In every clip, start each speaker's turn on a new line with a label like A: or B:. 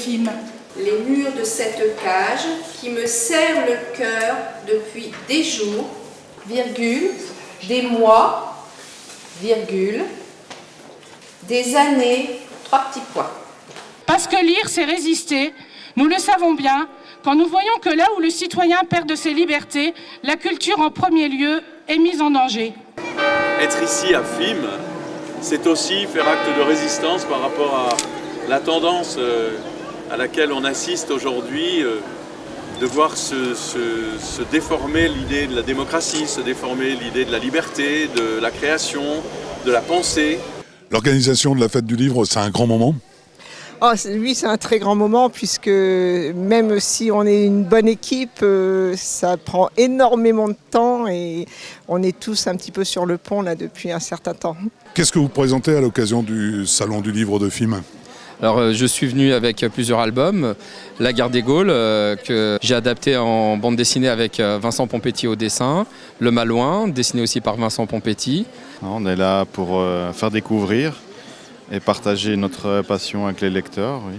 A: film.
B: Les murs de cette cage qui me serrent le cœur depuis des jours, virgule, des mois, virgule, des années, 3 petits points.
A: Parce que lire, c'est résister. Nous le savons bien, quand nous voyons que là où le citoyen perd de ses libertés, la culture en premier lieu est mise en danger.
C: Être ici à FIM, c'est aussi faire acte de résistance par rapport à la tendance à laquelle on assiste aujourd'hui, de voir se déformer l'idée de la démocratie, se déformer l'idée de la liberté, de la création, de la pensée.
D: L'organisation de la fête du livre, c'est un grand moment ?
E: Oh, oui, c'est un très grand moment puisque même si on est une bonne équipe, ça prend énormément de temps et on est tous un petit peu sur le pont là depuis un certain temps.
D: Qu'est-ce que vous présentez à l'occasion du Salon du livre de FIM ?
F: Alors, je suis venu avec plusieurs albums, La Guerre des Gaules, que j'ai adapté en bande dessinée avec Vincent Pompetti au dessin, Le Malouin, dessiné aussi par Vincent Pompetti.
G: On est là pour faire découvrir et partager notre passion avec les lecteurs. Oui.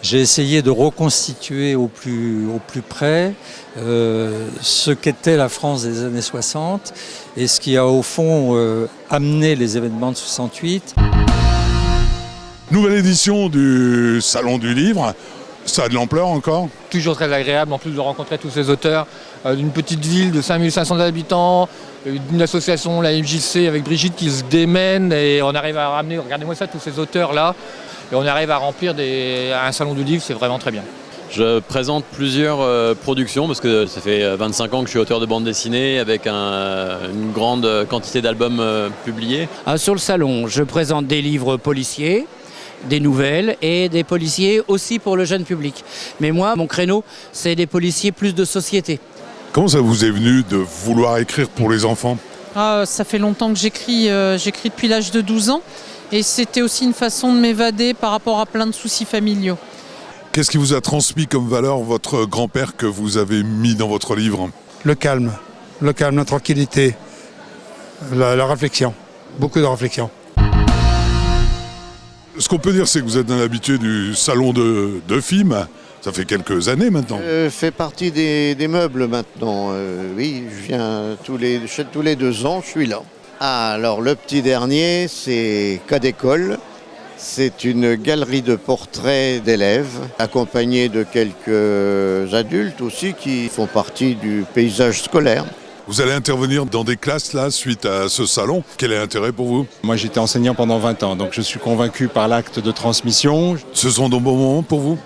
H: J'ai essayé de reconstituer au plus près ce qu'était la France des années 60 et ce qui a au fond amené les événements de 68.
D: Nouvelle édition du Salon du livre, ça a de l'ampleur encore ?
I: Toujours très agréable en plus de rencontrer tous ces auteurs d'une petite ville de 5500 habitants, d'une association, la MJC avec Brigitte qui se démène et on arrive à ramener, regardez-moi ça, tous ces auteurs-là, et on arrive à remplir un salon du livre, c'est vraiment très bien.
J: Je présente plusieurs productions parce que ça fait 25 ans que je suis auteur de bande dessinée avec une grande quantité d'albums publiés.
K: Sur le salon, je présente des livres policiers, des nouvelles et des policiers aussi pour le jeune public. Mais moi, mon créneau, c'est des policiers plus de société.
D: Comment ça vous est venu de vouloir écrire pour les enfants ?
L: Ça fait longtemps que j'écris depuis l'âge de 12 ans et c'était aussi une façon de m'évader par rapport à plein de soucis familiaux.
D: Qu'est-ce qui vous a transmis comme valeur votre grand-père que vous avez mis dans votre livre ?
M: Le calme, la tranquillité, la réflexion, beaucoup de réflexion.
D: Ce qu'on peut dire, c'est que vous êtes un habitué du salon de FIM. Ça fait quelques années maintenant.
N: Je fais partie des meubles maintenant. Oui, je viens tous les 2 ans, je suis là. Alors le petit dernier, c'est Cas d'école. C'est une galerie de portraits d'élèves, accompagnés de quelques adultes aussi qui font partie du paysage scolaire.
D: Vous allez intervenir dans des classes là, suite à ce salon. Quel est l'intérêt pour vous ?
M: Moi j'étais enseignant pendant 20 ans, donc je suis convaincu par l'acte de transmission.
D: Ce sont de bons moments pour vous ?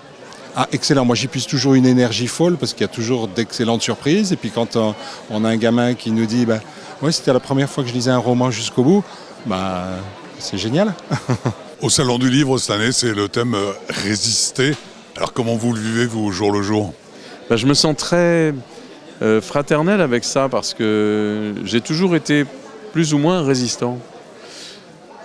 M: Excellent, moi j'y puise toujours une énergie folle parce qu'il y a toujours d'excellentes surprises. Et puis quand on a un gamin qui nous dit ouais, c'était la première fois que je lisais un roman jusqu'au bout, c'est génial.
D: Au Salon du Livre cette année, c'est le thème résister. Alors comment vous le vivez vous au jour le jour ?
C: Je me sens très fraternel avec ça parce que j'ai toujours été plus ou moins résistant.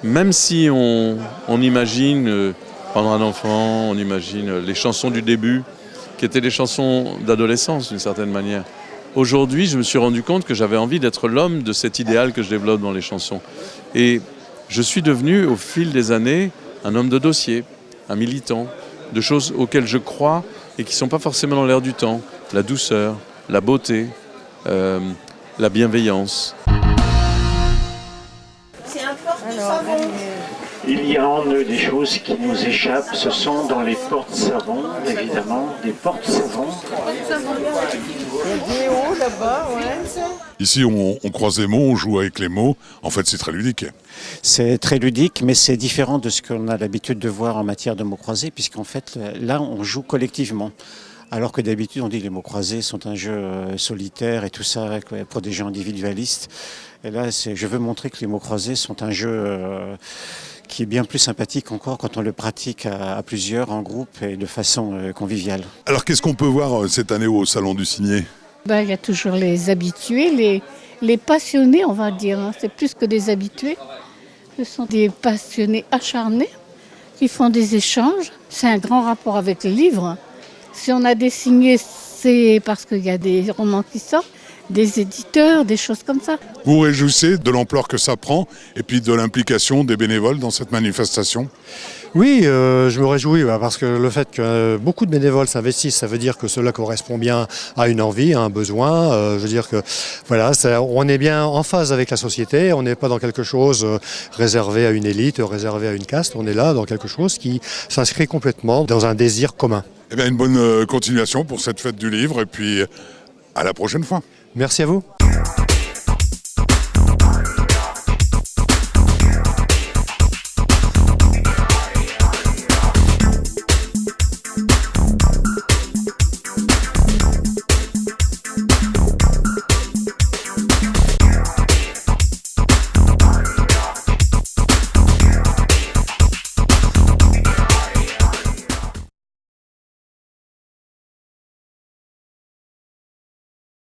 C: Même si on imagine prendre un enfant, on imagine les chansons du début qui étaient des chansons d'adolescence d'une certaine manière. Aujourd'hui, je me suis rendu compte que j'avais envie d'être l'homme de cet idéal que je développe dans les chansons. Et je suis devenu, au fil des années, un homme de dossier, un militant, de choses auxquelles je crois et qui ne sont pas forcément dans l'air du temps. La douceur, la beauté, la bienveillance.
B: C'est un porte-savon.
O: Il y a en eux des choses qui nous échappent. Ce sont dans les porte-savons, évidemment, des porte-savons.
E: Il y a des hauts là-bas, ouais.
D: Ici, on croise les mots, on joue avec les mots. En fait, c'est très ludique.
P: C'est très ludique, mais c'est différent de ce qu'on a l'habitude de voir en matière de mots croisés, puisqu'en fait, là, on joue collectivement. Alors que d'habitude, on dit que les mots croisés sont un jeu solitaire et tout ça pour des gens individualistes. Et là, je veux montrer que les mots croisés sont un jeu qui est bien plus sympathique encore quand on le pratique à plusieurs, en groupe et de façon conviviale.
D: Alors, qu'est-ce qu'on peut voir cette année au Salon du Signé ?
Q: Il y a toujours les habitués, les passionnés, on va dire. C'est plus que des habitués. Ce sont des passionnés acharnés qui font des échanges. C'est un grand rapport avec le livre. Si on a des signés, c'est parce qu'il y a des romans qui sortent. des éditeurs, des choses comme ça.
D: Vous vous réjouissez de l'ampleur que ça prend et puis de l'implication des bénévoles dans cette manifestation?
R: Oui, je me réjouis parce que le fait que beaucoup de bénévoles s'investissent, ça veut dire que cela correspond bien à une envie, à un besoin. Je veux dire que voilà, on est bien en phase avec la société, on n'est pas dans quelque chose réservé à une élite, réservé à une caste, on est là dans quelque chose qui s'inscrit complètement dans un désir commun.
D: Eh bien, une bonne continuation pour cette fête du livre et puis à la prochaine fois.
R: Merci à vous.